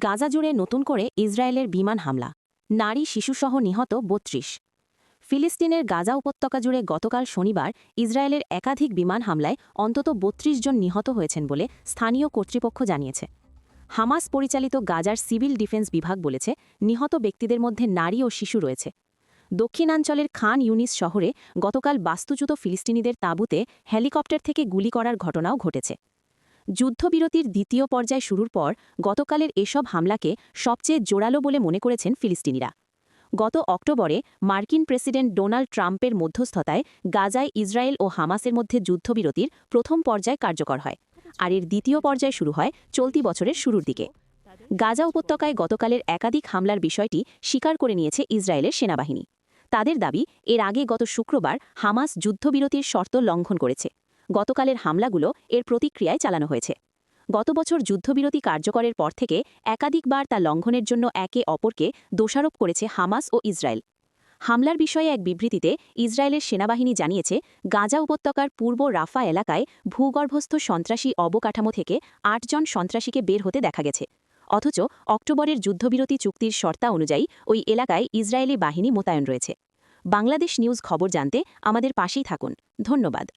গাজা জুড়ে নতুন করে ইসরায়েলের বিমান হামলা, নারী শিশুসহ নিহত ৩২। ফিলিস্তিনের গাজা উপত্যকা জুড়ে গতকাল শনিবার ইসরায়েলের একাধিক বিমান হামলায় অন্তত ৩২ জন নিহত হয়েছেন বলে স্থানীয় কর্তৃপক্ষ জানিয়েছে। হামাস পরিচালিত গাজার সিভিল ডিফেন্স বিভাগ বলেছে, নিহত ব্যক্তিদের মধ্যে নারী ও শিশু রয়েছে। দক্ষিণাঞ্চলের খান ইউনিস শহরে গতকাল বাস্তুচ্যুত ফিলিস্তিনিদের তাঁবুতে হেলিকপ্টার থেকে গুলি করার ঘটনাও ঘটেছে। যুদ্ধবিরতির দ্বিতীয় পর্যায় শুরুর পর গতকালের এসব হামলাকে সবচেয়ে জোরালো বলে মনে করেছেন ফিলিস্তিনিরা। গত অক্টোবরে মার্কিন প্রেসিডেন্ট ডোনাল্ড ট্রাম্পের মধ্যস্থতায় গাজায় ইসরায়েল ও হামাসের মধ্যে যুদ্ধবিরতির প্রথম পর্যায় কার্যকর হয়, আর এর দ্বিতীয় পর্যায় শুরু হয় চলতি বছরের শুরুর দিকে। গাজা উপত্যকায় গতকালের একাধিক হামলার বিষয়টি স্বীকার করে নিয়েছে ইসরায়েলের সেনাবাহিনী। তাদের দাবি, এর আগে গত শুক্রবার হামাস যুদ্ধবিরতির শর্ত লঙ্ঘন করেছে। গতকালের হামলাগুলো এর প্রতিক্রিয়ায় চালানো হয়েছে। গত বছর যুদ্ধবিরতি কার্যকরের পর থেকে একাধিকবার তা লঙ্ঘনের জন্য একে অপরকে দোষারোপ করেছে হামাস ও ইসরায়েল। হামলার বিষয়ে এক বিবৃতিতে ইসরায়েলের সেনাবাহিনী জানিয়েছে, গাজা উপত্যকার পূর্ব রাফা এলাকায় ভূগর্ভস্থ সন্ত্রাসী অবকাঠামো থেকে ৮ জন সন্ত্রাসীকে বের হতে দেখা গেছে। অথচ অক্টোবরের যুদ্ধবিরতি চুক্তির শর্তা অনুযায়ী ওই এলাকায় ইসরায়েলি বাহিনী মোতায়েন রয়েছে। বাংলাদেশ নিউজ খবর জানতে আমাদের পাশেই থাকুন। ধন্যবাদ।